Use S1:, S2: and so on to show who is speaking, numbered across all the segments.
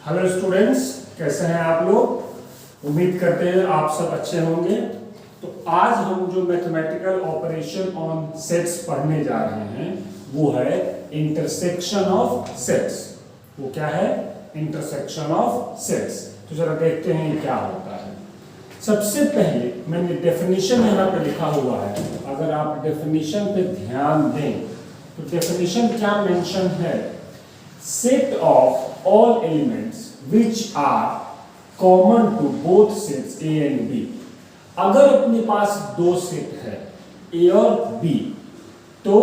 S1: Hello students, कैसे हैं आप लोग? उम्मीद करते हैं आप सब अच्छे होंगे। तो आज हम जो मैथमेटिकल ऑपरेशन ऑन सेट्स पढ़ने जा रहे हैं वो है इंटरसेक्शन ऑफ सेट्स। वो क्या है? Intersection of sets. तो जरा देखते हैं क्या होता है। सबसे पहले मैंने डेफिनेशन यहाँ पे लिखा हुआ है, अगर आप डेफिनेशन पे ध्यान दें तो डेफिनेशन क्या मेंशन है? Set of all elements which are common to both sets A and B। अगर अपने पास दो सेट है A और B, तो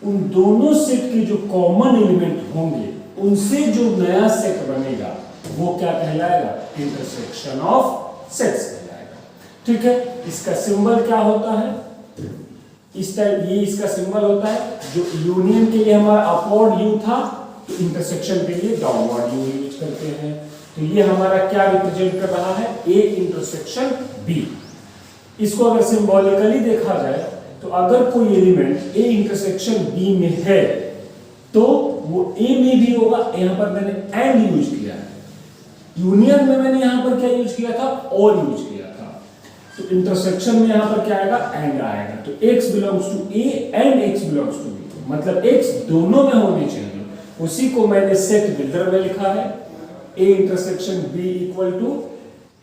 S1: उन दोनों सेट के जो कॉमन एलिमेंट होंगे उनसे जो नया सेट बनेगा वो क्या कहलाएगा? इंटरसेक्शन ऑफ सेट्स कहलाएगा। ठीक है, इसका सिंबल क्या होता है? इस टाइप ये इसका सिंबल होता है। जो यूनियन के लिए हमारा अपवर्ड यू था, तो इंटरसेक्शन के लिए डाउनवर्ड यू यूज करते हैं। तो ये हमारा क्या रिप्रेजेंट कर रहा है? A intersection B. इसको अगर सिंबॉलिकली देखा जाए तो अगर कोई एलिमेंट ए इंटरसेक्शन बी में है तो वो ए में भी होगा। यहां पर मैंने एंड यूज किया है, यूनियन में मैंने यहां पर क्या यूज किया था? और यूज किया था। तो इंटरसेक्शन में यहां पर क्या आएगा? एंड आएगा। तो x belongs to A and x belongs to B, मतलब x दोनों में होने चाहिए। उसी को मैंने सेट बिल्डर में लिखा है, A intersection B equal to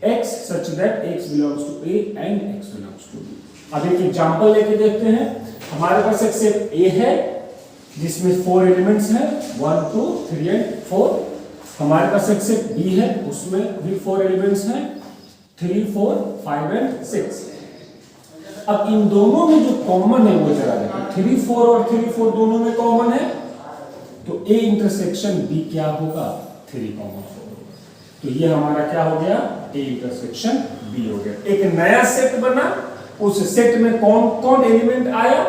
S1: x such that x belongs to A and x belongs to B। अब एक एग्जांपल लेके देखते हैं। हमारे पास एक सेट A है जिसमें 4 एलिमेंट्स हैं, 1 2 3 एंड 4। हमारे पास एक सेट B है, उसमें भी 4 एलिमेंट्स हैं, 3 4 5 एंड 6। अब इन दोनों में जो कॉमन है वो जरा देखो। 3 4 और 3 4 दोनों में कॉमन है, तो A इंटरसेक्शन B क्या होगा? 3 4 होगा। तो ये हमारा क्या हो गया? A इंटरसेक्शन B हो गया। एक नया सेट बना, उस सेट में कौन कौन एलिमेंट आया?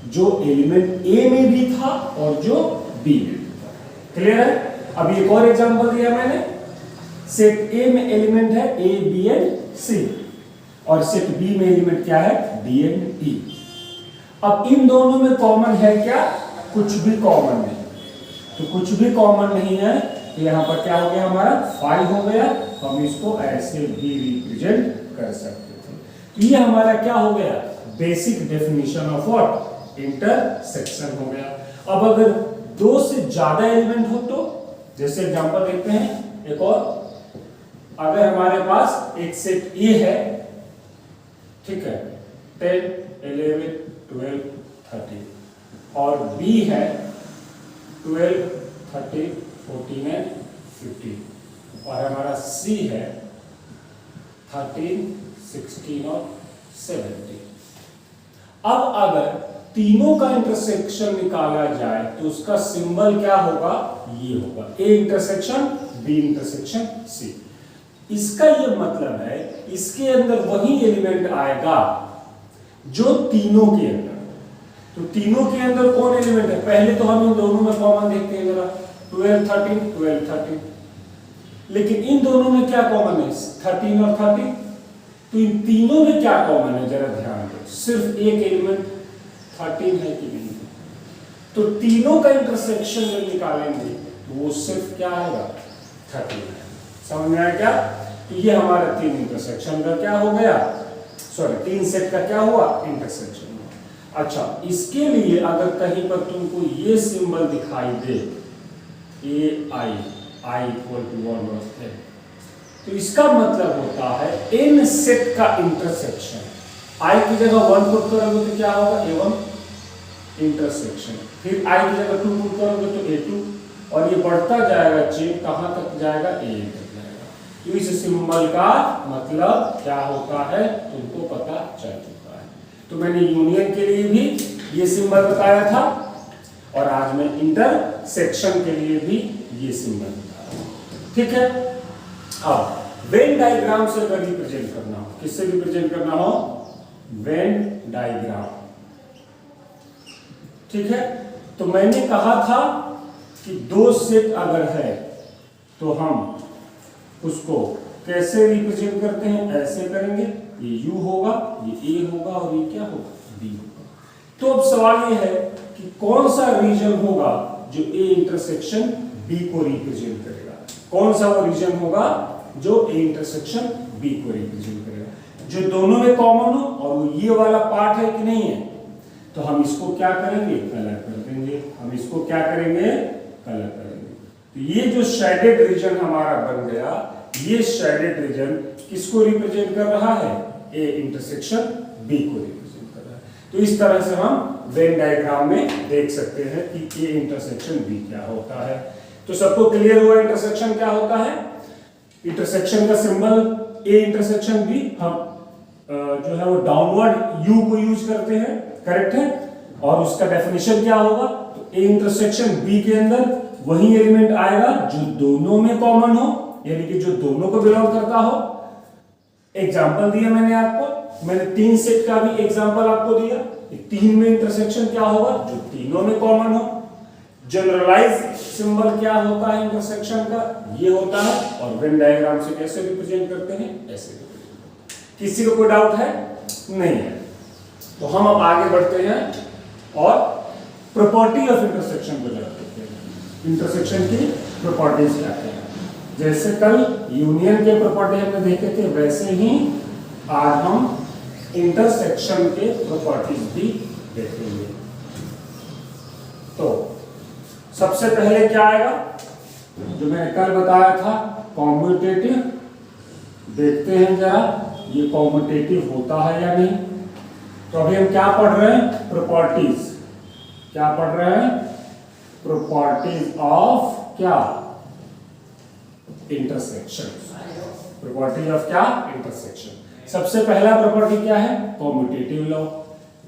S1: जो एलिमेंट A में भी था और जो B में भी था। क्लियर है? अब एक और एग्जांपल दिया मैंने। सेट A में एलिमेंट है A B एंड C और सेट B में एलिमेंट क्या है? D and E। अब इन दोनों में कॉमन है क्या? कुछ भी कॉमन नहीं। तो कुछ भी कॉमन नहीं है, तो यहां पर क्या हो गया? हमारा 5 हो गया। हम इसको ऐसे भी रिप्रेजेंट कर सकते थे। तो ये हमारा क्या हो गया? Basic definition of what? Intersection हो गया। अब अगर दो से ज्यादा एलिमेंट हो तो जैसे एग्जांपल देखते हैं एक और। अगर हमारे पास एक सेट ए है, ठीक है, 10 11 12 13 और बी है 12 13 14 एंड 15 और हमारा C है 13 16 और 17। अब अगर तीनों का इंटरसेक्शन निकाला जाए तो उसका सिंबल क्या होगा? ये होगा, A intersection B intersection C। इसका ये मतलब है इसके अंदर वही एलिमेंट आएगा जो तीनों के अंदर। तो तीनों के अंदर कौन एलिमेंट है? पहले तो हम इन दोनों में कॉमन देखते हैं जरा, 12 13 12 13। लेकिन इन दोनों में क्या कॉमन है? 13 और 13। तो इन तीनों में क्या कॉमन है? जरा ध्यान दो। सिर्फ एक एलिमेंट 13 है कि नहीं? तो तीनों का इंटरसेक्शन जब निकालेंगे तो वो सिर्फ क्या आएगा? 13 है। समझ में आया क्या? तो ये हमारा 3 इंटरसेक्शन का क्या हो गया? सॉरी, 3 सेट का क्या हुआ? इंटरसेक्शन। अच्छा, इसके लिए अगर कहीं पर तुमको ये सिंबल दिखाई दे AI इक्वल टू 1 है, तो इसका मतलब होता है इन सेट का इंटरसेक्शन। I की जगह 1 पुट करोगे तो क्या होगा? A1 intersection. फिर I की जगह 2 पुट करोगे तो A2 और ये बढ़ता जाएगा चेन, कहां तक जाएगा? A तक जाएगा। तो इस सिंबल का मतलब क्या होता है तुमको पता चल चुका है। तो मैंने यूनियन के लिए भी ये सिंबल बताया था और आज मैं इंटरसेक्शन के लिए भी ये सिंबल बता रहा हूं। ठीक है, अब वेन डायग्राम से अगर रिप्रेजेंट करना हो, किससे रिप्रेजेंट करना हो? Venn diagram. ठीक है, तो मैंने कहा था कि दो सेट अगर है तो हम उसको कैसे रिप्रेजेंट करते हैं? ऐसे करेंगे, ये U होगा, ये A होगा और ये क्या होगा? B होगा। तो अब सवाल ये है कि कौन सा रीजन होगा जो A इंटरसेक्शन B को रिप्रेजेंट करेगा? कौन सा वो रीजन होगा जो ए इंटरसेक्शन बी को रिप्रेजेंट करेगा, जो दोनों में कॉमन हो और वो ये वाला पार्ट है कि नहीं है, तो हम इसको क्या करेंगे, कलर कर देंगे। हम इसको क्या करेंगे, कलर करेंगे। तो ये जो शेडेड रीजन हमारा बन गया, ये शेडेड रीजन किसको रिप्रेजेंट कर रहा है, ए इंटरसेक्शन बी को रिप्रेजेंट कर रहा है। तो इस तरह से हम वेन डायग्राम में देख सकते हैं कि ए इंटरसेक्शन बी क्या होता है। तो सबको क्लियर हुआ इंटरसेक्शन क्या होता है। इंटरसेक्शन का सिंबल ए इंटरसेक्शन बी, हम जो है वो डाउनवर्ड यू को यूज करते हैं, करेक्ट है। और उसका डेफिनेशन क्या होगा, तो ए इंटरसेक्शन बी के अंदर वही एलिमेंट आएगा जो दोनों में कॉमन हो, यानी कि जो दोनों को बिलोंग करता हो। एग्जांपल दिया मैंने आपको, मैंने 3 सेट का भी एग्जांपल आपको दिया। 3 में इंटरसेक्शन क्या होगा, जो तीनों में कॉमन हो। जनरलाइज सिंबल क्या होता है इंटरसेक्शन का, ये होता है। और वेन डायग्राम से कैसे रिप्रेजेंट करते हैं, ऐसे। किसी को कोई डाउट है, नहीं है। तो हम अब आगे बढ़ते हैं और प्रॉपर्टी ऑफ इंटरसेक्शन को जानते हैं। इंटरसेक्शन की प्रॉपर्टीज क्या क्या है। जैसे कल यूनियन के प्रॉपर्टी हमने देखे थे, वैसे ही आज हम इंटरसेक्शन के प्रॉपर्टीज भी देखेंगे। तो सबसे पहले क्या आएगा, जो मैंने कल बताया था, कॉम्यूटेटिव। देखते हैं जरा ये कॉम्यूटेटिव होता है या नहीं। तो अभी हम क्या पढ़ रहे हैं, प्रॉपर्टीज। क्या पढ़ रहे हैं, प्रॉपर्टीज ऑफ क्या, इंटरसेक्शन। प्रॉपर्टी ऑफ क्या, इंटरसेक्शन। सबसे पहला प्रॉपर्टी क्या है, कॉम्यूटेटिव लॉ।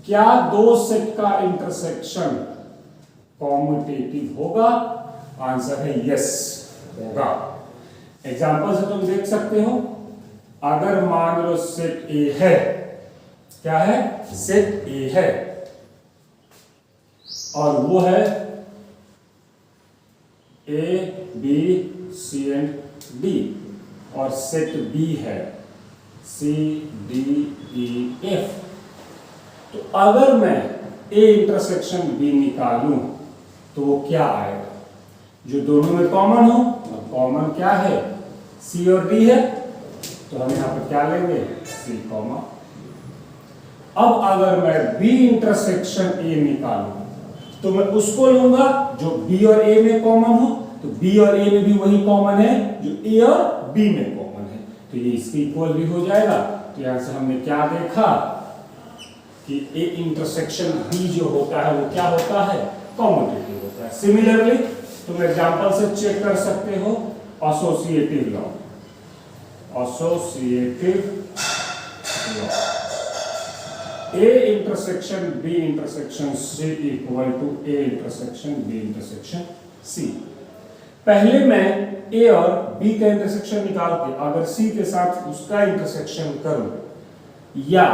S1: क्या दो सेट का इंटरसेक्शन कॉम्यूटेटिव होगा, आंसर है यस, होगा। एग्जांपल से तुम देख सकते हो, अगर मान लो सेट ए है, क्या है, सेट ए है, और वो है A B C and D, और सेट बी है सी डी ई एफ। तो अगर मैं ए इंटरसेक्शन बी निकालूं तो वो क्या आएगा, जो दोनों में कॉमन हो। और कॉमन क्या है, सी और डी है, तो हम यहां पर क्या लेंगे, सी कॉमा। अब अगर मैं बी इंटरसेक्शन ए निकालूं तो मैं उसको लूंगा जो बी और ए में कॉमन हो। तो बी और ए में भी वही कॉमन है जो ए और बी में कॉमन है, तो ये इसके इक्वल भी हो जाएगा। तो यहां से हमने क्या देखा कि ए इंटरसेक्शन बी जो होता है वो क्या होता है, कॉम्यूटेटिव होता है। सिमिलरली तुम एग्जांपल से चेक कर सकते हो, associative law. Associative law, A intersection B intersection C equal to A intersection B intersection C. पहले मैं ए और बी का इंटरसेक्शन निकाल के अगर सी के साथ उसका इंटरसेक्शन करूं, या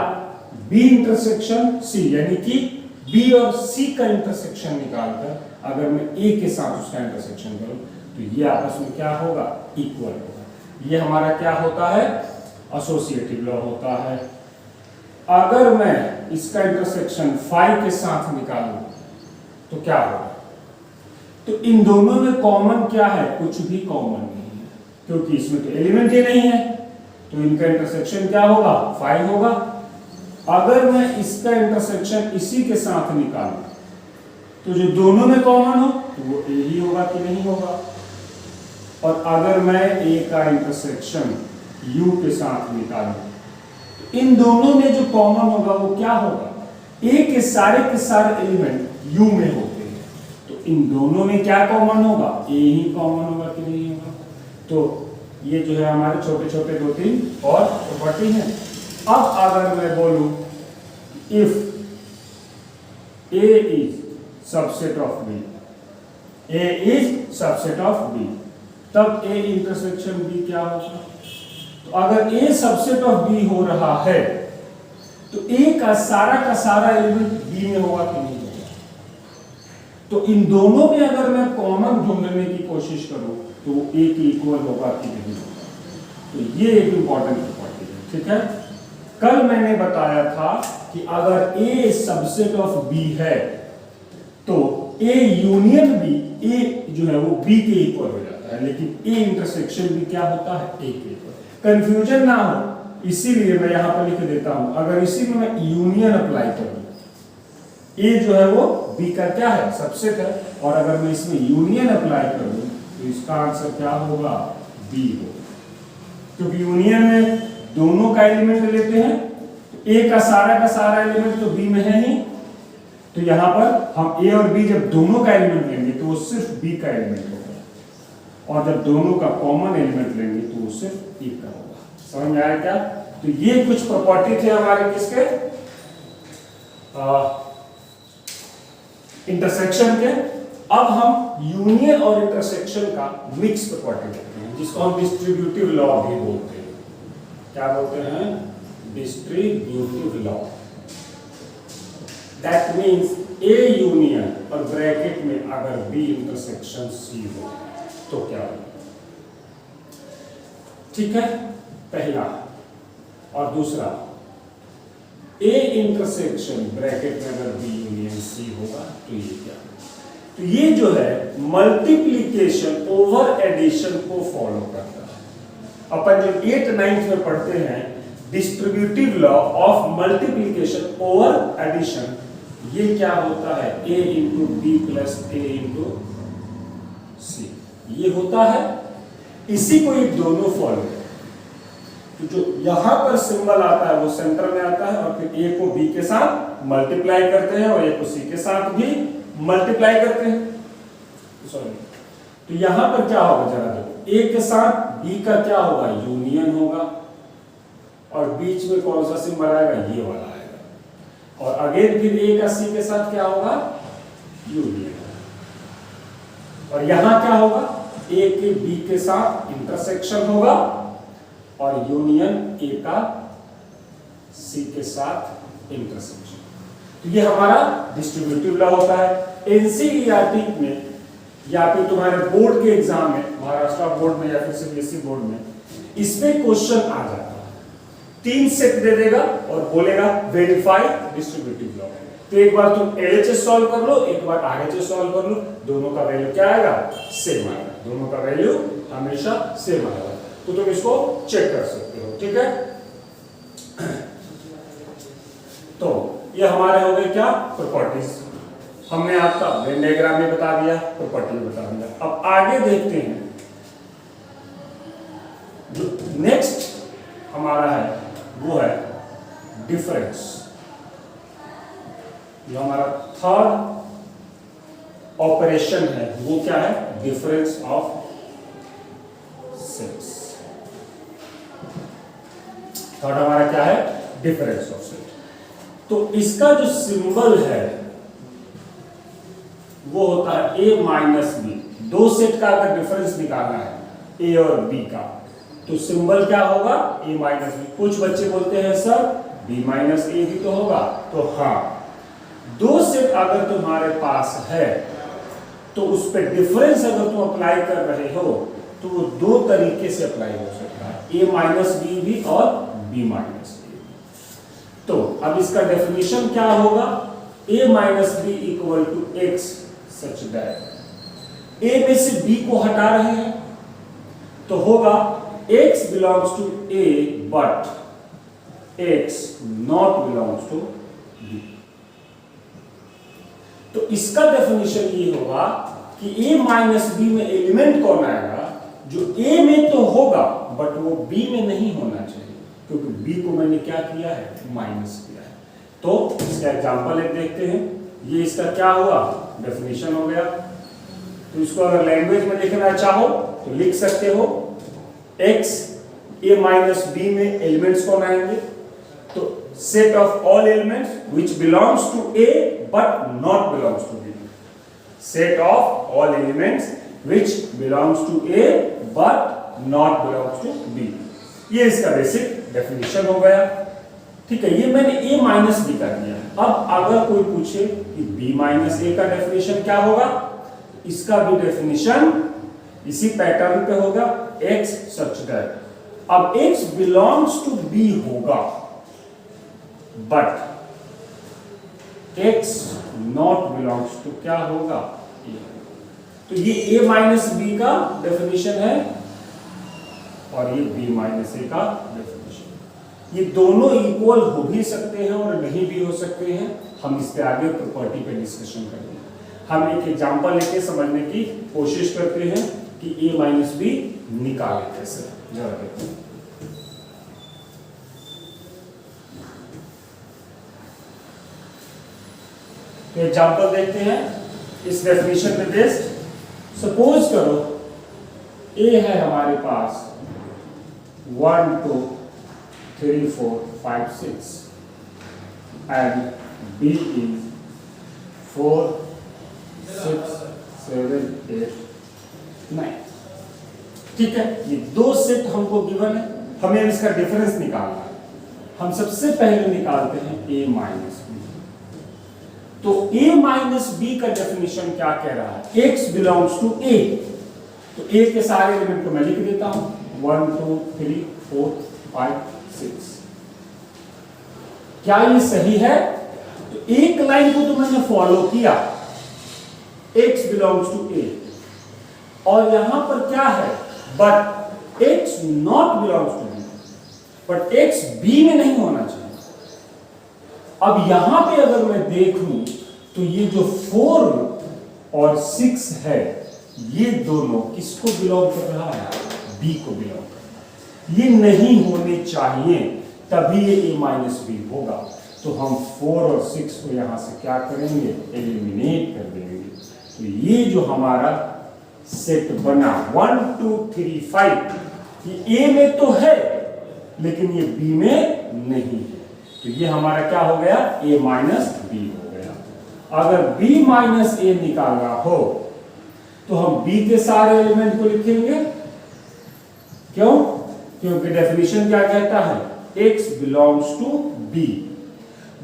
S1: बी इंटरसेक्शन सी यानी कि बी और सी का इंटरसेक्शन निकालकर अगर मैं ए के साथ उसका इंटरसेक्शन करूं, तो ये आपस में क्या होगा, इक्वल होगा। ये हमारा क्या होता है, एसोसिएटिव लॉ होता है। अगर मैं इसका इंटरसेक्शन 5 के साथ निकालूं तो क्या होगा, तो इन दोनों में कॉमन क्या है, कुछ भी कॉमन नहीं है, क्योंकि इसमें तो एलिमेंट ही नहीं है। तो इनका इंटरसेक्शन क्या होगा, 5 होगा। अगर मैं इसका इंटरसेक्शन इसी के साथ निकालूं तो जो दोनों में कॉमन हो तो वो ए ही होगा कि नहीं होगा। और अगर मैं ए का इंटरसेक्शन यू के साथ निकालूं तो इन दोनों में जो कॉमन होगा वो क्या होगा, ए के सारे एलिमेंट यू में होते हैं, तो इन दोनों में क्या कॉमन होगा, ए ही कॉमन होगा कि नहीं होगा। तो ये जो है हमारे छोटे छोटे 2-3 और प्रॉपर्टी हैं। अब अगर मैं बोलूं if A is subset of B, A is subset of B, तब ए इंटरसेक्शन बी क्या होगा। तो अगर ए सबसेट ऑफ बी हो रहा है तो ए का सारा एलिमेंट बी में होगा कि नहीं होगा। तो इन दोनों में अगर मैं कॉमन ढूंढने की कोशिश करूं तो वो ए के इक्वल होगा कि नहीं होगा। तो ये एक इंपॉर्टेंट प्रॉपर्टी है, ठीक है। कल मैंने बताया था कि अगर ए सबसेट ऑफ बी है तो ए यूनियन बी, ए जो है वो बी के इक्वल हो जाता है। होता है, लेकिन ए इंटरसेक्शन भी क्या होता है, ए के ऊपर। कंफ्यूजन ना हो इसीलिए मैं यहाँ पर लिख देता हूं, अगर इसी में मैं यूनियन अप्लाई करूं, ए जो है वो बी का क्या है, सबसेट है, और अगर मैं इसमें यूनियन अप्लाई करूं तो इसका आंसर क्या होगा, बी होगा, क्योंकि यूनियन में दोनों का एलिमेंट लेते हैं, ए का सारा एलिमेंट तो बी में है ही, तो यहां पर हम ए और बी जब दोनों का एलिमेंट लेंगे तो वो सिर्फ बी का एलिमेंट होगा, और जब दोनों का कॉमन एलिमेंट लेंगे तो वो सिर्फ ए का होगा। समझ में आया क्या? तो ये कुछ प्रॉपर्टी थे हमारे किसके, इंटरसेक्शन के। अब हम यूनियन और इंटरसेक्शन का मिक्स प्रॉपर्टी देखते हैं, जिसको हम डिस्ट्रीब्यूटिव लॉ भी बोलते हैं। क्या बोलते हैं, distributive law. That means A union और ब्रैकेट में अगर बी इंटरसेक्शन सी हो तो क्या होगा, ठीक है, पहला। और दूसरा, ए इंटरसेक्शन ब्रैकेट में अगर बी यूनियन सी होगा तो ये क्या, तो ये जो है मल्टीप्लिकेशन ओवर एडिशन को फॉलो करता है। अपन जो 8th 9th में पढ़ते हैं distributive law of multiplication over addition, ये क्या होता है, a into b plus a into c, ये होता है। इसी को ये दोनों फॉलो, तो जो यहां पर सिंबल आता है वो सेंटर में आता है, और फिर ए को बी के साथ मल्टीप्लाई करते हैं और ए को सी के साथ भी मल्टीप्लाई करते हैं। सॉरी, तो यहां पर क्या होगा जरा देखो, ए के साथ बी का क्या होगा, यूनियन होगा, और बीच में कौन सा सिंबल आएगा, ये वाला आएगा, और अगेन फिर ए का सी के साथ क्या होगा, यूनियन, और यहां क्या होगा, ए के बी के साथ इंटरसेक्शन होगा, और यूनियन ए का सी के साथ इंटरसेक्शन। तो ये हमारा डिस्ट्रीब्यूटिव लॉ होता है। एनसीईआरटी में या फिर तुम्हारे बोर्ड के एग्जाम में, महाराष्ट्र बोर्ड में या फिर सीबीएसई बोर्ड में, इसमें क्वेश्चन आ जाता है, 3 सेट दे देगा और बोलेगा वेरीफाई डिस्ट्रीब्यूटिव लॉ। तो एक बार तुम एलएचएस सॉल्व कर लो, एक बार आरएचएस सॉल्व कर लो, दोनों का वैल्यू क्या आएगा, सेम आएगा, दोनों का वैल्यू हमेशा सेम आएगा, तो तुम इसको चेक कर सकते हो, ठीक है। तो ये हमारे हो गए क्या, प्रॉपर्टीज। हमने आपका वेन डायग्राम में बता दिया, प्रॉपर्टी में बता दिया। अब आगे देखते हैं, जो नेक्स्ट हमारा है वो है डिफरेंस। जो हमारा थर्ड ऑपरेशन है वो क्या है, डिफरेंस ऑफ सेट्स। थर्ड हमारा क्या है, डिफरेंस ऑफ सेट। तो इसका जो सिंबल है वो होता है ए माइनस बी। दो सेट का अगर डिफरेंस निकालना है ए और बी का, तो सिंबल क्या होगा, ए माइनस बी। कुछ बच्चे बोलते हैं सर बी माइनस ए भी तो होगा, तो हाँ, दो सेट अगर तुम्हारे पास है तो उस पर डिफरेंस अगर तुम अप्लाई कर रहे हो तो वो दो तरीके से अप्लाई हो सकता है, ए माइनस बी भी और बी माइनस बी। तो अब इसका डेफिनेशन क्या होगा, a minus b equal to x such that a में से बी को हटा रहे हैं तो होगा x belongs to a but x not belongs to b। तो इसका डेफिनेशन ये होगा कि a माइनस बी में एलिमेंट कौन आएगा, जो a में तो होगा बट वो b में नहीं होना चाहिए, क्योंकि b को मैंने क्या किया है, माइनस किया है। तो इसका एग्जांपल एक देखते हैं। ये इसका क्या हुआ, डेफिनेशन हो गया। तो इसको अगर लैंग्वेज में लिखना चाहो तो लिख सकते हो, x a माइनस b में एलिमेंट्स कौन आएंगे, तो set of all elements which belongs to a but not belongs to b। Set of all elements which belongs to a but not belongs to b। ये इसका basic definition हो गया, ठीक है। ये मैंने a माइनस बी कर दिया। अब अगर कोई पूछे कि b माइनस a का डेफिनेशन क्या होगा, इसका भी डेफिनेशन इसी पैटर्न पे होगा, x सच दैट। अब x बिलोंग्स टू b होगा but x not belongs to क्या होगा, a। तो ये a माइनस बी का डेफिनेशन है और ये b माइनस ए का डेफिनेशन। ये दोनों इक्वल हो भी सकते हैं और नहीं भी हो सकते हैं। हम इस पे आगे प्रॉपर्टी पे डिस्कशन करेंगे। हम एक एग्जांपल लेके समझने की कोशिश करते हैं कि a माइनस बी निकाले कैसे। जरा देखो, तो एग्जांपल देखते हैं इस डेफिनेशन पे बेस्ड। सपोज करो a है हमारे पास 1 2 3 4 5 6 and b is 4 6 7 8 9। ठीक है, ये दो सेट हमको गिवन है, हमें इसका डिफरेंस निकालना है। हम सबसे पहले निकालते हैं a माइनस बी। तो a माइनस बी का डेफिनेशन क्या कह रहा है? x belongs to a। तो a के सारे एलिमेंट को मैं लिख देता हूं 1 2 3 4 5 6। क्या ये सही है? तो एक लाइन को तो मैंने फॉलो किया, x बिलोंग्स टू a, और यहां पर क्या है? But x not belongs to b, but x b में नहीं होना चाहिए। अब यहां पे अगर मैं देखूं तो ये जो 4 और 6 है, ये दोनों किसको बिलोंग कर रहा है? b को बिलोंग कर रहा है। ये नहीं होने चाहिए, तभी ये a माइनस बी होगा। तो हम 4 और 6 को यहां से क्या करेंगे? एलिमिनेट कर देंगे। तो ये जो हमारा सेट बना 1 2 3 5, ये a में तो है लेकिन ये b में नहीं है। तो ये हमारा क्या हो गया? a माइनस बी हो गया। अगर b माइनस ए निकालना हो तो हम b के सारे एलिमेंट को लिखेंगे। क्यों? क्योंकि डेफिनेशन क्या कहता है? x belongs to b।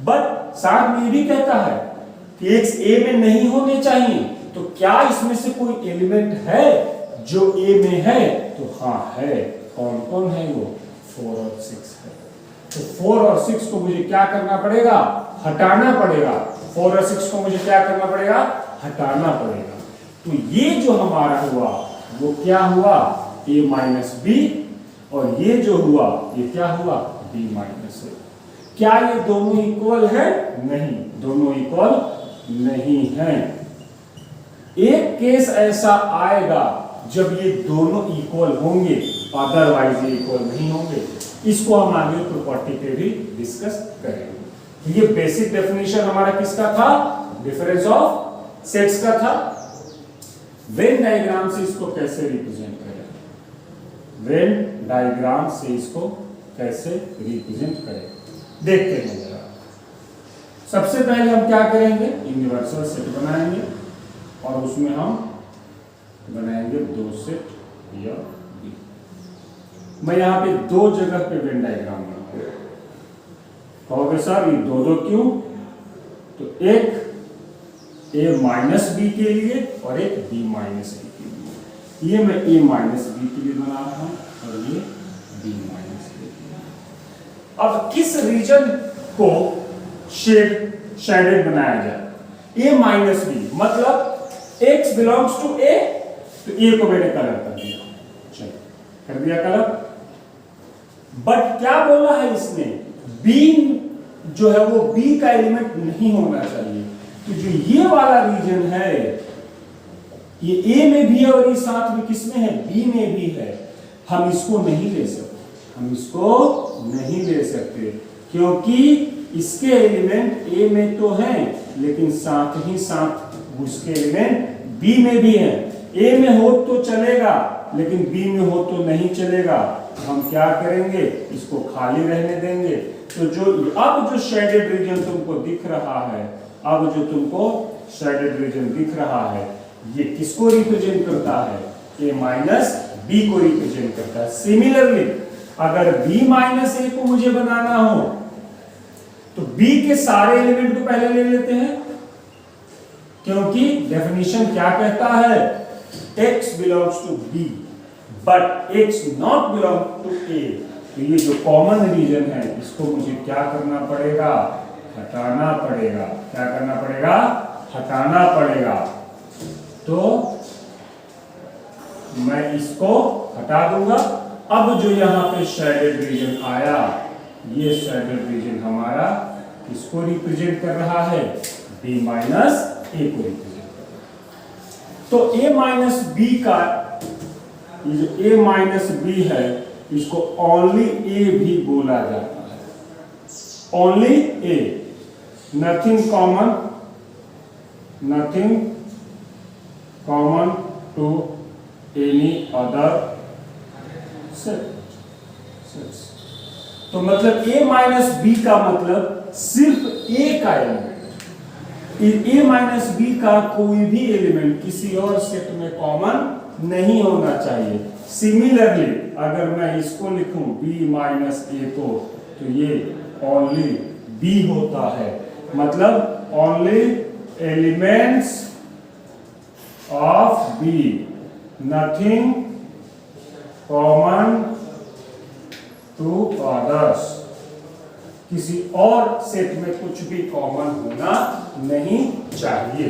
S1: But साथ में भी कहता है कि x a में नहीं होने चाहिए। तो क्या इसमें से कोई एलिमेंट है जो a में है? तो हाँ है। कौन कौन है वो? 4 और 6 है। तो 4 और 6 को मुझे क्या करना पड़ेगा? हटाना पड़ेगा। 4 और 6 को मुझे क्या करना पड़ेगा? हटाना पड़ेगा। तो ये जो हमारा हुआ वो क्या हुआ? a माइनस बी, और ये जो हुआ ये क्या हुआ? b माइनस ए। क्या ये दोनों इक्वल है? नहीं, दोनों इक्वल नहीं है। एक केस ऐसा आएगा जब ये दोनों इक्वल होंगे, अदरवाइज ये इक्वल नहीं होंगे। इसको हम आगे प्रॉपर्टी पे भी डिस्कस करेंगे। ये बेसिक डेफिनेशन हमारा किसका था? डिफरेंस ऑफ सेट्स का था। वेन डायग्राम से इसको कैसे रिप्रेजेंट करें? वेन डायग्राम से इसको कैसे रिप्रेजेंट करें देखते हैं जरा। सबसे पहले हम क्या करेंगे? यूनिवर्सल सेट बनाएंगे और उसमें हम बनाएंगे दो सेट या बी। मैं यहाँ पे दो जगह पे वेन डायग्राम बनाऊंगा। कहोगे सर ये दो दो क्यों? तो एक a माइनस बी के लिए और एक b माइनस ए के लिए। ये मैं a माइनस बी के लिए बना रहा हूं और ये b माइनस ए के लिए। अब किस रीजन को शेडेड बनाया जाए? a माइनस बी, मतलब x बिलोंग्स टू a, तो a को मैंने कलर कर दिया। चलो कर दिया कलर। बट क्या बोला है इसने? b जो है वो b का एलिमेंट नहीं होना चाहिए। तो जो ये वाला रीजन है ये a में भी है और ये साथ में किसमें है? b में भी है। हम इसको नहीं ले सकते, हम इसको नहीं ले सकते क्योंकि इसके एलिमेंट a में तो हैं लेकिन साथ ही साथ उसके एलिमेंट b में भी हैं। a में हो तो चलेगा लेकिन b में हो तो नहीं चलेगा। हम क्या करेंगे? इसको खाली रहने देंगे। तो जो अब जो शेडेड रीजन तुमको दिख रहा है, अब जो तुमको शेडेड रीजन दिख रहा है, ये किसको रिप्रेजेंट करता है? a माइनस बी को रिप्रेजेंट करता है। सिमिलरली अगर b माइनस ए को मुझे बनाना हो तो b के सारे एलिमेंट को पहले ले लेते हैं क्योंकि डेफिनेशन क्या कहता है? x belongs to b but x not belong to a। तो ये जो कॉमन रीजन है इसको मुझे क्या करना पड़ेगा? हटाना पड़ेगा। क्या करना पड़ेगा? हटाना पड़ेगा। तो मैं इसको हटा दूंगा। अब जो यहाँ पे शेडेड रीजन आया, ये शेडेड रीजन हमारा किसको रिप्रेजेंट कर रहा है? b माइनस ए को रिप्रेजेंट कर रहा है। तो a माइनस बी का ये जो a माइनस बी है, इसको ओनली a भी बोला जाता है। Only a, nothing common to any other set. तो मतलब a माइनस बी का मतलब सिर्फ a का एलिमेंट, a माइनस बी का कोई भी एलिमेंट किसी और सेट में कॉमन नहीं होना चाहिए। सिमिलरली अगर मैं इसको लिखूं b माइनस a को, तो ये ओनली b होता है। मतलब only elements of b, nothing common to others. किसी और सेट में कुछ भी कॉमन होना नहीं चाहिए।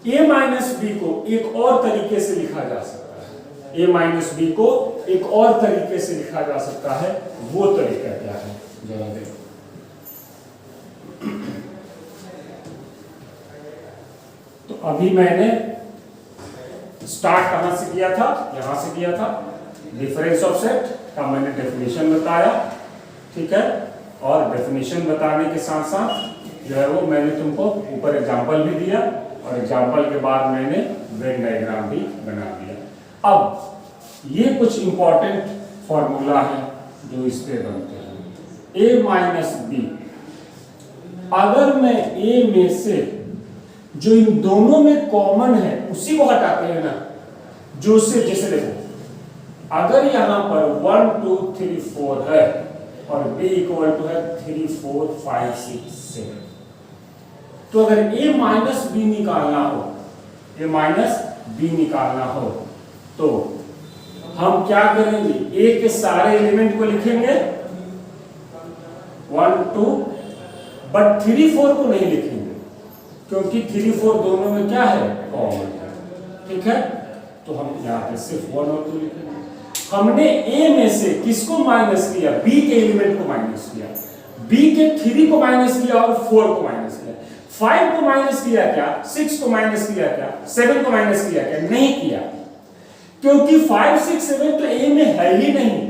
S1: a माइनस बी को एक और तरीके से लिखा जा सकता है। a माइनस बी को एक और तरीके से लिखा जा सकता है। वो तरीका क्या है जरा देखो। तो अभी मैंने स्टार्ट कहां से किया था? यहां से किया था। डिफरेंस ऑफ सेट का मैंने डेफिनेशन बताया, ठीक है। और डेफिनेशन बताने के साथ साथ जो है वो मैंने तुमको ऊपर एग्जांपल भी दिया, और एग्जांपल के बाद मैंने वेन डायग्राम भी बना दिया। अब ये कुछ इंपॉर्टेंट फॉर्मूला है जो इस पे बनते हैं। a माइनस बी, अगर मैं a में से जो इन दोनों में कॉमन है उसी को हटाते हैं ना, जो उससे जैसे देखो, अगर यहां पर 1 2 3 4 है और b इक्वल टू है 3 4 5 6 7, तो अगर a माइनस बी निकालना हो, a माइनस बी निकालना हो, तो हम क्या करेंगे? a के सारे एलिमेंट को लिखेंगे 1 2, बट 3 4 को नहीं लिखेंगे, क्योंकि 3 4 दोनों में क्या है? कॉमन है, ठीक है। तो हम यहाँ पे सिर्फ 1 और 2 लिखेंगे। हमने a में से किसको माइनस किया? b के एलिमेंट को माइनस किया, b के 3 को माइनस किया और 4 को माइनस किया। 5 को माइनस किया क्या? 6 को माइनस किया क्या? 7 को माइनस किया क्या? नहीं किया, क्योंकि 5 6 7 तो a में है ही नहीं,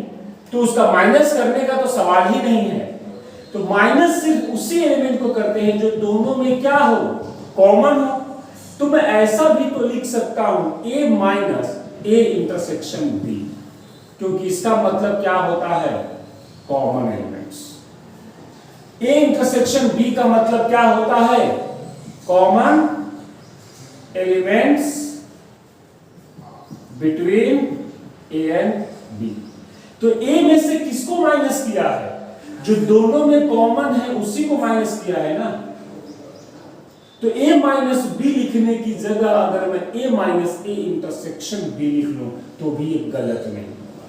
S1: तो उसका माइनस करने का तो सवाल ही नहीं है। तो माइनस सिर्फ उसी एलिमेंट को करते हैं जो दोनों में क्या हो? कॉमन हो। तो मैं ऐसा भी तो लिख सकता हूं a minus a intersection b, क्योंकि इसका मतलब क्या होता है? Common elements. a intersection b का मतलब क्या होता है? Common elements between a and b। तो a में से किसको माइनस किया है? जो दोनों में कॉमन है उसी को माइनस किया है ना। तो a माइनस बी लिखने की जगह अगर मैं a minus A intersection b लिख लूं तो भी ये गलत नहीं होगा।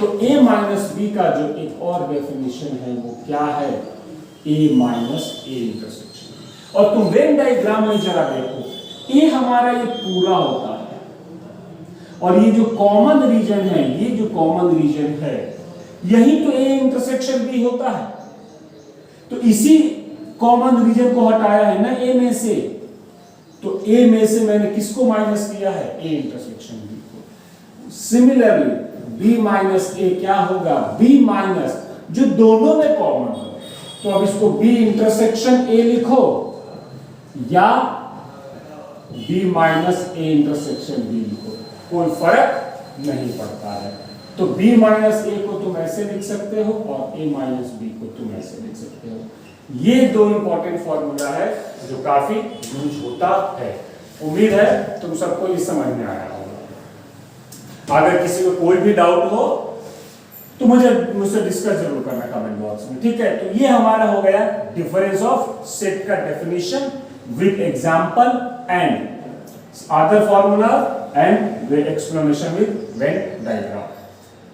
S1: तो a माइनस बी का जो एक और डेफिनेशन है वो क्या है? a minus A intersection. और तुम वेन डायग्राम में जरा देखो, a हमारा ये पूरा होता है, और ये जो कॉमन रीजन है, ये जो कॉमन रीजन है, यही तो a इंटरसेक्शन b होता है। तो इसी कॉमन रीजन को हटाया है ना a में से, तो a में से मैंने किसको माइनस किया है? a इंटरसेक्शन b को। सिमिलरली b माइनस a क्या होगा? b माइनस जो दोनों में कॉमन हो, तो अब इसको b इंटरसेक्शन a लिखो या b minus a intersection b लिखो, कोई फर्क नहीं पड़ता है। तो b माइनस a को तुम ऐसे लिख सकते हो और a माइनस b को तुम ऐसे लिख सकते हो। ये दो इंपॉर्टेंट फॉर्मूला है जो काफी यूज होता है। उम्मीद है तुम सबको ये समझ में आया होगा। अगर किसी को कोई भी डाउट हो तो मुझसे डिस्कस जरूर करना कमेंट बॉक्स में, ठीक है। तो ये हमारा हो गया डिफरेंस ऑफ सेट का definition with example and other formula and with explanation with Venn diagram.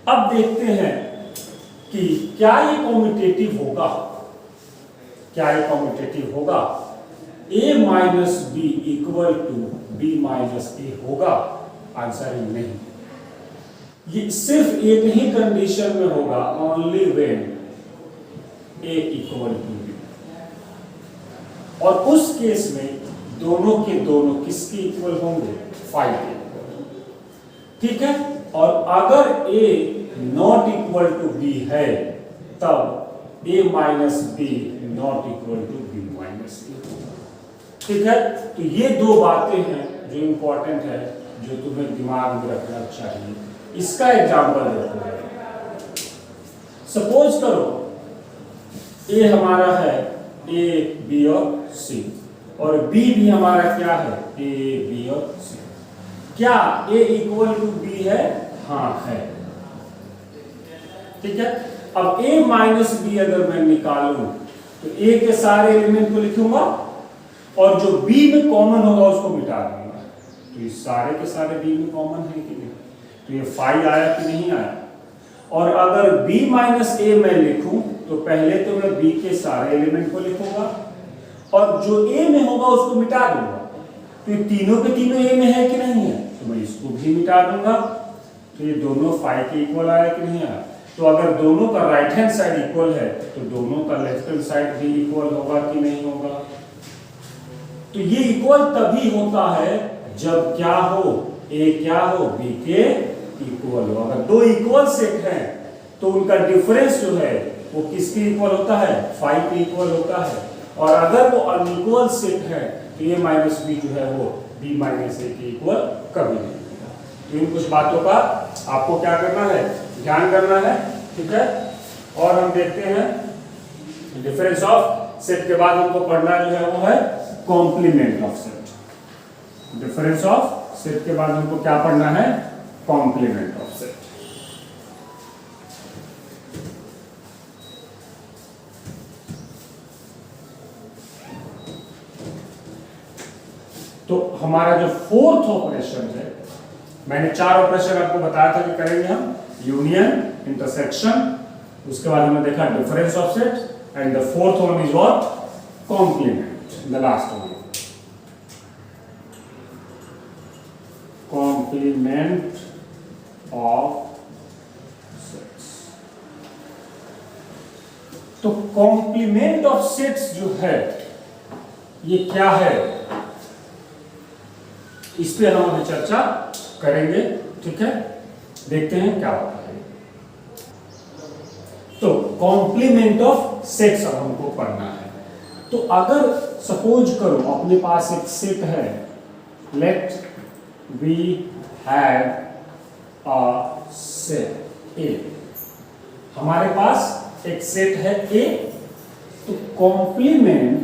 S1: अब देखते हैं कि क्या ये कॉम्यूटेटिव होगा, क्या ये कॉम्यूटेटिव होगा? a minus b equal to b minus a होगा? आंसर है नहीं। ये सिर्फ एक ही कंडीशन में होगा, only when A equal to B, और उस केस में दोनों के दोनों किसके इक्वल होंगे, 5 के इक्वल। ठीक है, और अगर a not equal to b है तब a minus b not equal to b minus a. ठीक है, तो ये दो बातें हैं जो इंपॉर्टेंट है, जो तुम्हें दिमाग में रखना चाहिए। इसका एग्जांपल देखो, सपोज करो ए हमारा है ए बी और सी, और बी भी हमारा क्या है, ए बी और सी। क्या ए इक्वल टू बी है, हाँ है। ठीक है, अब ए माइनस बी अगर मैं निकालूं तो ए के सारे एलिमेंट को लिखूंगा और जो बी में कॉमन होगा उसको मिटा दूंगा। तो ये सारे के सारे बी में कॉमन है कि नहीं, तो ये 5 आया कि नहीं आया। और अगर b माइनस ए मैं लिखूं तो पहले तो मैं b के सारे एलिमेंट को लिखूंगा और जो a में होगा उसको मिटा दूंगा। तो ये तीनों के तीनों a में है कि नहीं है, तो मैं इसको भी मिटा दूंगा। तो ये दोनों 5 के इक्वल आया कि नहीं आया। तो अगर दोनों का राइट हैंड साइड इक्वल है तो दोनों का लेफ्ट हैंड साइड भी इक्वल होगा कि नहीं होगा। तो ये इक्वल तभी होता है जब क्या हो, a क्या हो, b के इक्वल हो। अगर दो इक्वल सेट हैं तो उनका डिफरेंस जो है वो किसके इक्वल होता है, 5 के इक्वल होता है। और अगर वो अनइक्वल सेट है तो ये माइनस बी जो है वो b माइनस ए के इक्वल कभी नहीं होगा। तो इन कुछ बातों का आपको क्या करना है, ध्यान करना है। ठीक है, और हम देखते हैं डिफरेंस ऑफ सेट के बाद हमको पढ़ना जो है वो है complement of set. Difference of set के बाद हमको क्या पढ़ना है, कॉम्प्लीमेंट ऑफ सेट। तो हमारा जो फोर्थ ऑपरेशन है, मैंने 4 ऑपरेशन आपको बताया था कि करेंगे हम, यूनियन, इंटरसेक्शन, उसके बाद हमने देखा difference of set, and the fourth one is what, complement, the last one, complement of sets. तो कॉम्प्लीमेंट ऑफ सेट्स जो है ये क्या है, इस पे हम अभी चर्चा करेंगे। ठीक है, देखते हैं क्या होता है। तो कॉम्प्लीमेंट ऑफ सेट्स अब हमको पढ़ना है। तो अगर सपोज करो अपने पास एक सेट है, let we have a set A, हमारे पास एक सेट है ए। तो कॉम्प्लीमेंट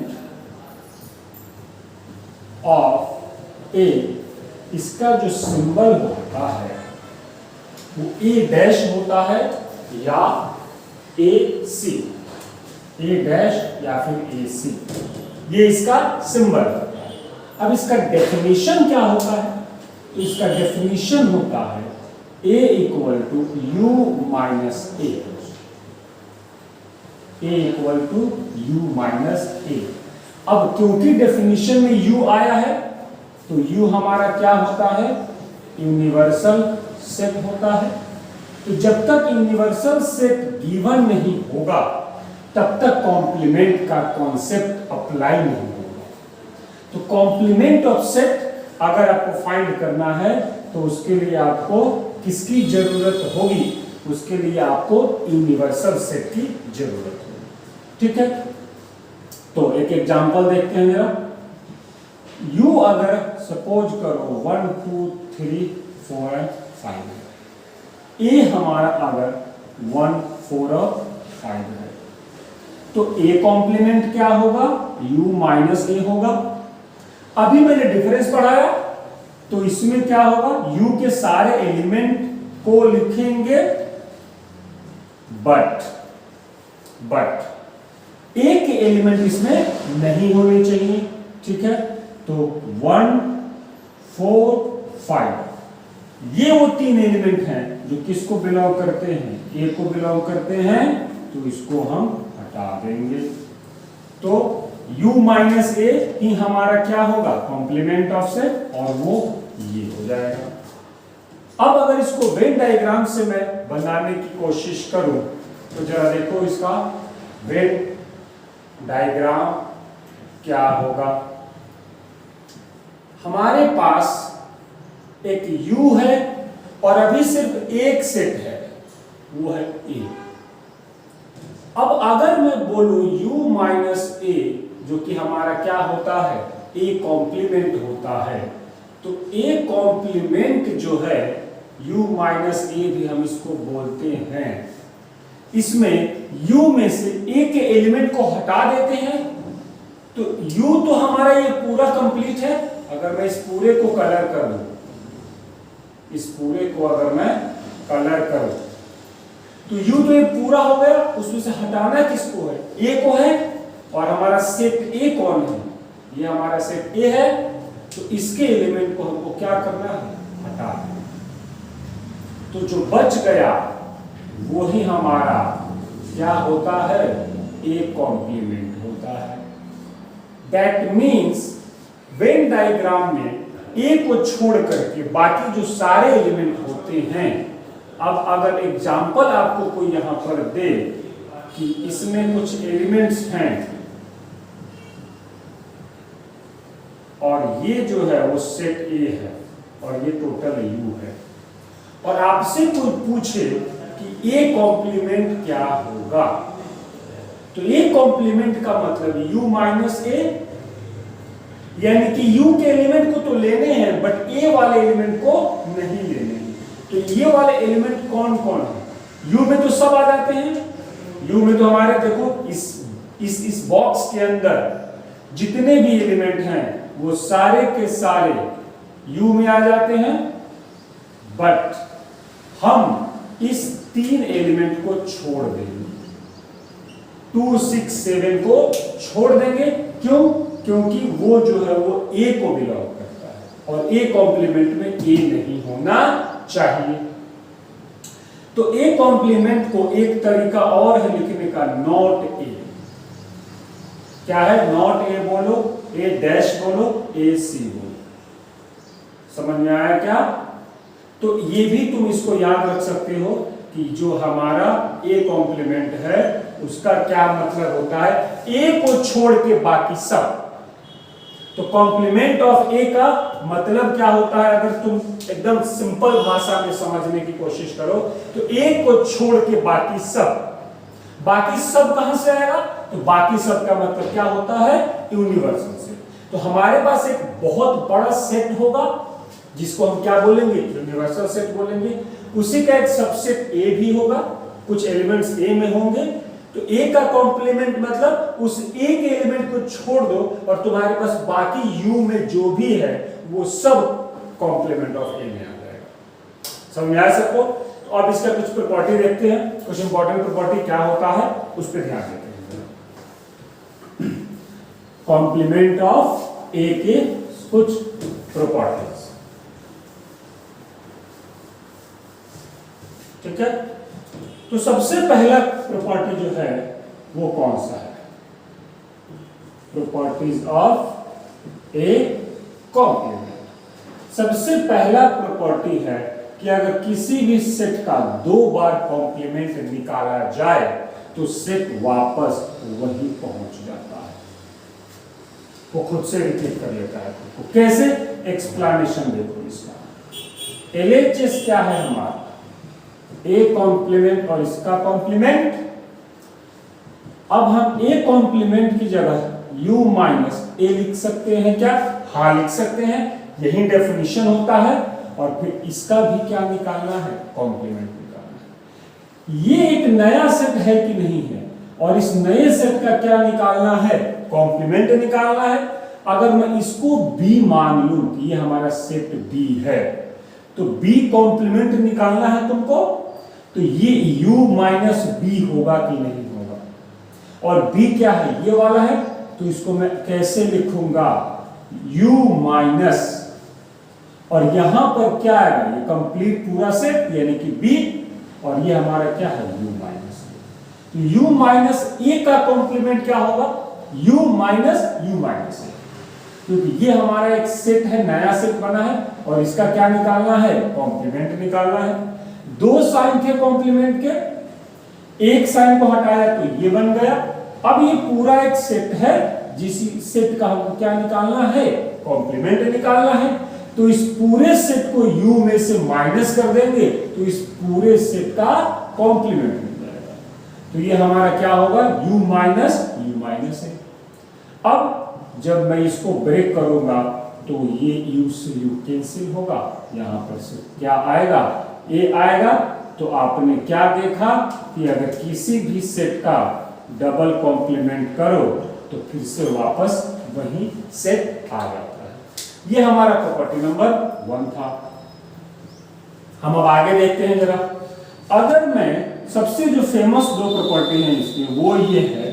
S1: ऑफ ए, इसका जो सिंबल होता है वो ए डैश होता है या ए सी, ए डैश या फिर ए सी, ये इसका सिंबल होता है। अब इसका डेफिनेशन क्या होता है, तो इसका डेफिनेशन होता है a equal to u minus a, a equal to u minus a. अब क्योंकि डेफिनेशन में यू आया है तो यू हमारा क्या होता है, यूनिवर्सल सेट होता है। तो जब तक यूनिवर्सल सेट गिवन नहीं होगा तब तक कॉम्प्लीमेंट का कॉन्सेप्ट अप्लाई नहीं होगा। तो कॉम्प्लीमेंट ऑफ सेट अगर आपको फाइंड करना है तो उसके लिए आपको किसकी जरूरत होगी, उसके लिए आपको यूनिवर्सल सेट की जरूरत होगी। ठीक है, तो एक एग्जांपल देखते हैं मेरा। यू अगर सपोज करो 1 2 3 4 और 5 है, ए हमारा अगर 1 4 और 5 है, तो ए कॉम्प्लीमेंट क्या होगा, u माइनस ए होगा। अभी मैंने डिफरेंस पढ़ाया तो इसमें क्या होगा, u के सारे एलिमेंट को लिखेंगे बट ए के एलिमेंट इसमें नहीं होने चाहिए। ठीक है, तो 1 4 5 ये वो 3 एलिमेंट हैं जो किसको बिलोंग करते हैं, ए को बिलोंग करते हैं, तो इसको हम हटा देंगे। तो u माइनस ए ही हमारा क्या होगा, कॉम्प्लीमेंट ऑफ सेट, और वो ये हो जाएगा। अब अगर इसको वेन डायग्राम से मैं बनाने की कोशिश करूं तो जरा देखो इसका वेन डायग्राम क्या होगा। हमारे पास एक U है और अभी सिर्फ एक सेट है, वो है A। अब अगर मैं बोलूं U माइनस A, जो कि हमारा क्या होता है, A कॉम्प्लीमेंट होता है, तो A कॉम्प्लीमेंट जो है U माइनस A भी हम इसको बोलते हैं। इसमें U में से A के एलिमेंट को हटा देते हैं तो U तो हमारा ये पूरा कंप्लीट है। अगर मैं इस पूरे को कलर कर दूं, इस पूरे को अगर मैं कलर करूं तो U तो ये पूरा हो गया, उसमें से हटाना किसको है, A को है। और हमारा सेट A कौन है, ये हमारा सेट A है, तो इसके एलिमेंट को हमको क्या करना है, हटाना। तो जो बच गया वो ही हमारा क्या होता है, A कॉम्प्लीमेंट होता है। दैट मीन्स वेन डायग्राम में A को छोड़ करके बाकी जो सारे एलिमेंट होते हैं, अब अगर एग्जांपल आपको कोई यहां पर दे कि इसमें कुछ एलिमेंट्स हैं और ये जो है वो सेट A है और ये टोटल U है, और आपसे कोई पूछे कि A कॉम्प्लीमेंट क्या होगा, तो A कॉम्प्लीमेंट का मतलब U माइनस A, यानी कि U के एलिमेंट को तो लेने हैं बट A वाले एलिमेंट को नहीं लेने हैं। तो ये वाले एलिमेंट कौन कौन है, U में तो सब आ जाते हैं। U में तो हमारे देखो इस बॉक्स के अंदर जितने भी एलिमेंट हैं वो सारे के सारे U में आ जाते हैं, बट हम इस 3 एलिमेंट को छोड़ देंगे, 2 6 7 को छोड़ देंगे। क्यों, क्योंकि वो जो है वो A को बिलोंग करता है और A कॉम्प्लीमेंट में A नहीं होना चाहिए। तो A कॉम्प्लीमेंट को एक तरीका और है लिखने का, नॉट A। क्या है, नॉट A बोलो, A डैश बोलो, A C बोलो। समझ में आया क्या? तो ये भी तुम इसको याद रख सकते हो कि जो हमारा A कॉम्प्लीमेंट है उसका क्या मतलब होता है, A को छोड़ के बाकी सब। तो कॉम्प्लीमेंट ऑफ A का मतलब क्या होता है, अगर तुम एकदम सिंपल भाषा में समझने की कोशिश करो तो A को छोड़ के बाकी सब। बाकी सब कहां से आएगा, तो बाकी सब का मतलब क्या होता है, यूनिवर्सल सेट। तो हमारे पास एक बहुत बड़ा सेट होगा जिसको हम क्या बोलेंगे, यूनिवर्सल सेट बोलेंगे। उसी का एक सबसेट A भी होगा, कुछ एलिमेंट्स A में होंगे। तो A का कॉम्प्लीमेंट मतलब उस एक एलिमेंट को छोड़ दो और तुम्हारे पास बाकी U में जो भी है वो सब कॉम्प्लीमेंट ऑफ A में आ जाएगा। समझ में आया सबको? तो अब इसका कुछ प्रॉपर्टी देखते हैं, कुछ इंपॉर्टेंट प्रॉपर्टी क्या होता है उस पर ध्यान देते हैं। कॉम्प्लीमेंट ऑफ A के कुछ प्रॉपर्टीज, ठीक है। तो सबसे पहला प्रॉपर्टी जो है वो कौन सा है, प्रॉपर्टीज ऑफ ए कॉम्प्लीमेंट। सबसे पहला प्रॉपर्टी है कि अगर किसी भी सेट का 2 बार कॉम्प्लीमेंट निकाला जाए तो सेट वापस वही पहुंच जाता है, वो खुद से रिपीट कर लेता है। तो कैसे, एक्सप्लेनेशन देखो इसका। LHS क्या है हमारा, A कॉम्प्लीमेंट और इसका कॉम्प्लीमेंट। अब हम A कॉम्प्लीमेंट की जगह U माइनस A लिख सकते हैं क्या, हाँ लिख सकते हैं, यही डेफिनेशन होता है। और फिर इसका भी क्या निकालना है, कॉम्प्लीमेंट निकालना है। ये एक नया सेट है कि नहीं है, और इस नए सेट का क्या निकालना है, कॉम्प्लीमेंट निकालना है। अगर मैं इसको B मान लूं कि ये हमारा सेट B है, तो B कॉम्प्लीमेंट निकालना है तुमको, तो ये U माइनस B होगा कि नहीं होगा। और B क्या है, ये वाला है, तो इसको मैं कैसे लिखूंगा, U माइनस, और यहां पर क्या आएगा, ये कंप्लीट पूरा सेट यानी कि B, और ये हमारा क्या है, U माइनस। तो U माइनस A का कॉम्प्लीमेंट क्या होगा, U माइनस A। क्योंकि ये हमारा एक सेट है, नया सेट बना है और इसका क्या निकालना है, कॉम्प्लीमेंट निकालना है। दो साइन थे कॉम्प्लीमेंट के, एक साइन को हटाया तो ये बन गया। अब ये पूरा एक सेट है, जिस सेट का हमको क्या निकालना है, कॉम्प्लीमेंट निकालना है। तो इस पूरे सेट को u में से माइनस कर देंगे तो इस पूरे सेट का कॉम्प्लीमेंट मिल जाएगा। तो ये हमारा क्या होगा, u माइनस है। अब जब मैं इसको ब्रेक करूंगा तो ये u से u कैंसिल होगा, यहां पर से क्या आएगा, a आएगा। तो आपने क्या देखा कि अगर किसी भी सेट का डबल कॉम्प्लीमेंट करो तो फिर से वापस वही सेट आ जाता है। ये हमारा प्रॉपर्टी नंबर 1 था। हम अब आगे देखते हैं जरा। अगर मैं सबसे जो फेमस दो प्रॉपर्टी है इसकी वो ये है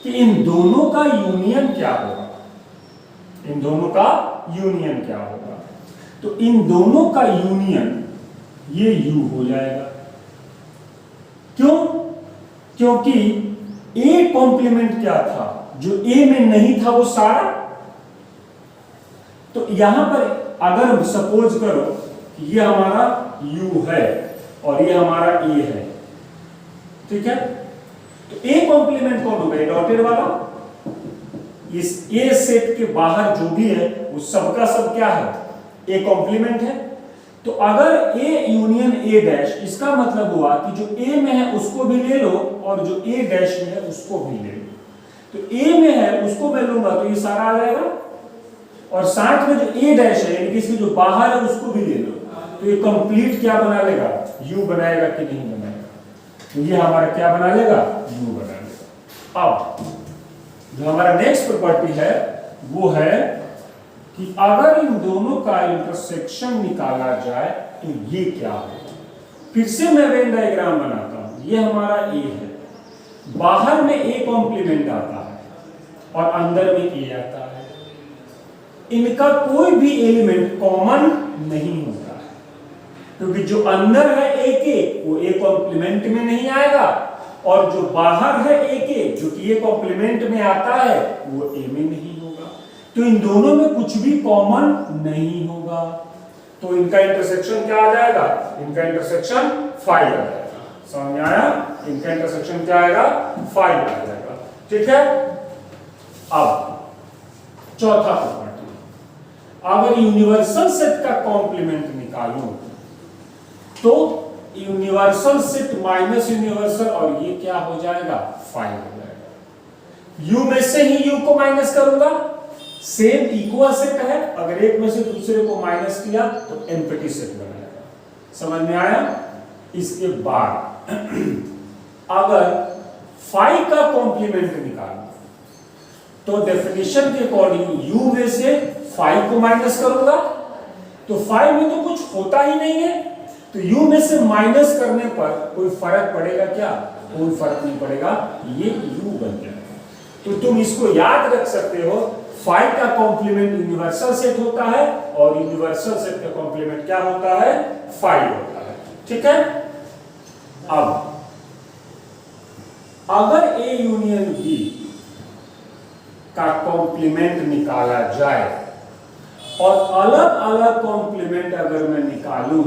S1: कि इन दोनों का यूनियन क्या होगा, इन दोनों का यूनियन क्या होगा। तो इन दोनों का यूनियन ये u हो जाएगा। क्यों? क्योंकि a कॉम्प्लीमेंट क्या था, जो a में नहीं था वो सारा। तो यहां पर अगर सपोज करो कि ये हमारा u है और ये हमारा a है, ठीक है, तो a कॉम्प्लीमेंट कौन होगा, डॉटेड वाला। इस a सेट के बाहर जो भी है वो सबका सब क्या है, a कॉम्प्लीमेंट है। तो अगर a यूनियन a डैश, इसका मतलब हुआ कि जो a में है उसको भी ले लो और जो a डैश में है उसको भी ले लो। तो a में है उसको मैं लूंगा तो ये सारा आ जाएगा, और साथ में जो a डैश है यानी कि इसके जो बाहर है उसको भी ले लो, तो ये कंप्लीट क्या बना लेगा, u बनाएगा कि नहीं बनाएगा। तो ये हमारा क्या बना लेगा, u बना लेगा। अब जो हमारा नेक्स्ट प्रॉपर्टी है वो है कि अगर इन दोनों का इंटरसेक्शन निकाला जाए तो ये क्या होगा। फिर से मैं वेन डायग्राम बनाता हूं। ये हमारा a है, बाहर में a कॉम्प्लीमेंट आता है और अंदर में a आता है। इनका कोई भी एलिमेंट कॉमन नहीं होता है, क्योंकि जो अंदर है a के वो a कॉम्प्लीमेंट में नहीं आएगा, और जो बाहर है a के जो कि a कॉम्प्लीमेंट में आता है वो a में नहीं होगा। तो इन दोनों में कुछ भी कॉमन नहीं होगा। तो इनका इंटरसेक्शन क्या आ जाएगा, इनका इंटरसेक्शन 5 आ जाएगा। समझ में आया, इनका इंटरसेक्शन क्या आएगा, 5 आ जाएगा। ठीक है। अब चौथा प्रॉपर्टी, अगर यूनिवर्सल सेट का कॉम्प्लीमेंट निकालूं तो यूनिवर्सल सेट माइनस यूनिवर्सल, और ये क्या हो जाएगा, 5 हो जाएगा। u में से ही u को माइनस करूंगा, सेम इक्वल सेट है, अगर एक में से दूसरे को माइनस किया तो एम्प्टी सेट बनाएगा। समझ में आया। इसके बाद अगर 5 का कॉम्प्लीमेंट निकालना तो डेफिनेशन के अकॉर्डिंग u में से 5 को माइनस करूंगा, तो 5 में तो कुछ होता ही नहीं है, तो u में से माइनस करने पर कोई फर्क पड़ेगा क्या, कोई फर्क नहीं पड़ेगा, ये u बन जाएगा। तो तुम इसको याद रख सकते हो, 5 का कॉम्प्लीमेंट यूनिवर्सल सेट होता है और यूनिवर्सल सेट का कॉम्प्लीमेंट क्या होता है, 5 होता है। ठीक है। अब अगर A यूनियन B का कॉम्प्लीमेंट निकाला जाए और अलग अलग कॉम्प्लीमेंट अगर मैं निकालूं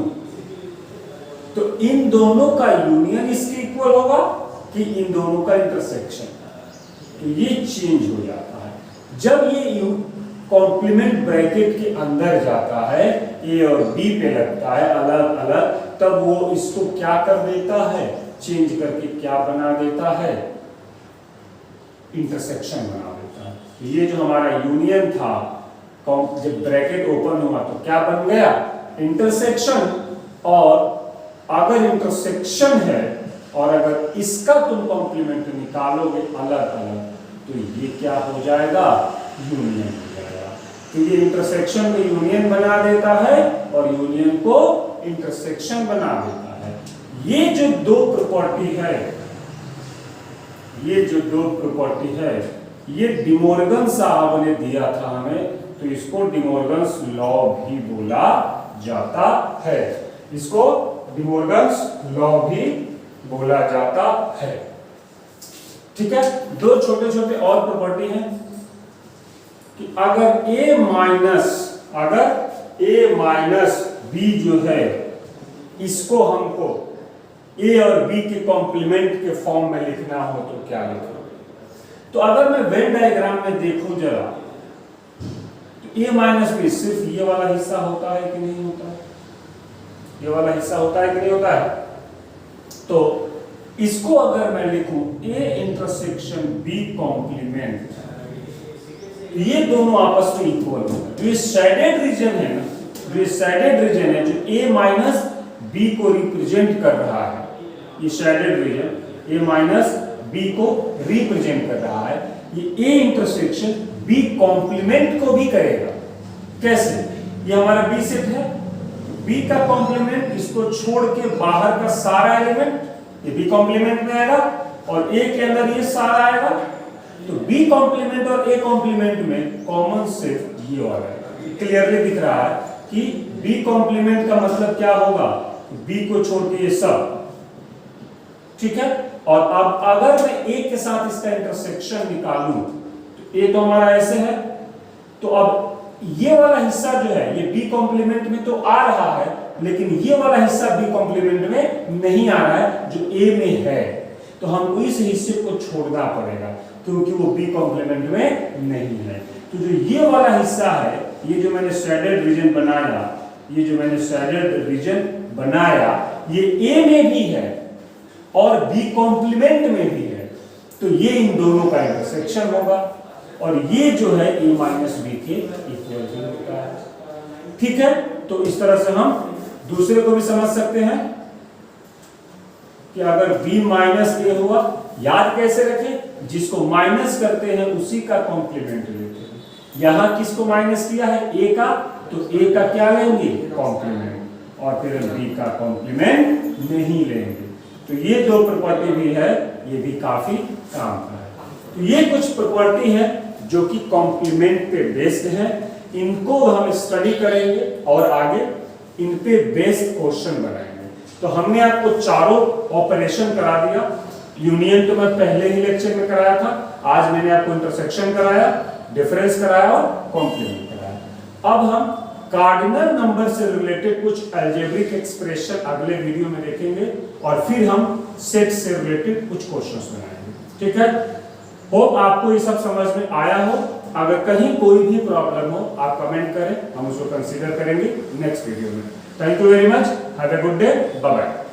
S1: तो इन दोनों का यूनियन इसके इक्वल होगा कि इन दोनों का इंटरसेक्शन, तो ये चेंज हो जाता है। जब ये कॉम्प्लीमेंट ब्रैकेट के अंदर जाता है, ए और बी पे लगता है अलग अलग, तब वो इसको क्या कर देता है, चेंज करके क्या बना देता है, इंटरसेक्शन बना देता है। ये जो हमारा यूनियन था, जब ब्रैकेट ओपन हुआ तो क्या बन गया, इंटरसेक्शन। और अगर इंटरसेक्शन है और अगर इसका तुम कॉम्प्लीमेंट निकालोगे अलग अलग तो ये क्या हो जाएगा, यूनियन हो जाएगा। तो ये इंटरसेक्शन में यूनियन बना देता है और यूनियन को इंटरसेक्शन बना देता है। ये जो दो प्रॉपर्टी है, ये जो दो प्रॉपर्टी है, ये डिमोर्गन साहब ने दिया था हमें, तो इसको डिमोर्गन्स लॉ भी बोला जाता है। इसको डिमोर्गन्स लॉ भी बोला जाता है। ठीक है। दो छोटे छोटे और प्रॉपर्टी हैं। कि अगर a माइनस b जो है इसको हमको a और b के कॉम्प्लीमेंट के फॉर्म में लिखना हो तो क्या लिखोगे? तो अगर मैं वेन डायग्राम में देखूं जरा, तो a माइनस b सिर्फ ये वाला हिस्सा होता है कि नहीं होता है? ये वाला हिस्सा होता है कि नहीं होता है? तो इसको अगर मैं लिखूं a इंटरसेक्शन b कॉम्प्लीमेंट, ये दोनों आपस में इक्वल होगा। जो शेडेड रीजन है ना, जो शेडेड रीजन है जो a माइनस b को रिप्रेजेंट कर रहा है, ये shaded region a minus b को रिप्रेजेंट कर रहा है, ये a इंटरसेक्शन b कॉम्प्लीमेंट को भी करेगा। कैसे? ये हमारा b सेट है, b का कॉम्प्लीमेंट, इसको छोड़ के बाहर का सारा एलिमेंट ये b कॉम्प्लीमेंट में आएगा और a के अंदर ये सारा आएगा। तो b कॉम्प्लीमेंट और a कॉम्प्लीमेंट में कॉमन सेट ये वाला है। क्लियरली दिख रहा है कि b कॉम्प्लीमेंट का मतलब क्या होगा? b को छोड़ के ये सब, ठीक है। और अब अगर मैं a के साथ इसका इंटरसेक्शन निकालूं तो a तो हमारा ऐसे है, तो अब ये वाला हिस्सा जो है ये b कॉम्प्लीमेंट में तो आ रहा है, लेकिन ये वाला हिस्सा b कॉम्प्लीमेंट में नहीं आ रहा है जो a में है। तो हमको इस हिस्से को छोड़ना पड़ेगा क्योंकि वो b कॉम्प्लीमेंट में नहीं है। तो जो ये वाला हिस्सा है, ये जो मैंने शेडेड रीजन बनाया, ये a में भी है और b कॉम्प्लीमेंट में भी है, तो ये इन दोनों का इंटरसेक्शन होगा और ये जो है a माइनस b के इक्वल ही होता है। ठीक है, तो इस तरह से हम दूसरे को भी समझ सकते हैं कि अगर b माइनस a हुआ, याद कैसे रखें? जिसको माइनस करते हैं उसी का कॉम्प्लीमेंट लेते हैं। यहां किसको माइनस किया है? a का, तो a का क्या लेंगे? कॉम्प्लीमेंट, और फिर b का कॉम्प्लीमेंट नहीं लेंगे। तो ये दो प्रॉपर्टी भी है, ये भी काफी काम का है। तो ये कुछ प्रॉपर्टी है जो कि कॉम्प्लीमेंट पे बेस्ड है, इनको हम स्टडी करेंगे और आगे इन पे बेस्ड क्वेश्चन बनाएंगे। तो हमने आपको चारों ऑपरेशन करा दिया। यूनियन तो मैं पहले ही लेक्चर में कराया था, आज मैंने आपको इंटरसेक्शन कराया, डिफरेंस कराया और कॉम्प्लीमेंट कराया। अब हम कार्डिनल नंबर से रिलेटेड कुछ अलजेब्रिक एक्सप्रेशन अगले वीडियो में देखेंगे और फिर हम सेट से रिलेटेड कुछ क्वेश्चंस बनाएंगे। ठीक है, होप आपको ये सब समझ में आया हो। अगर कहीं कोई भी प्रॉब्लम हो आप कमेंट करें, हम उसको कंसीडर करेंगे नेक्स्ट वीडियो में। Thank you very much, have a good day, bye bye.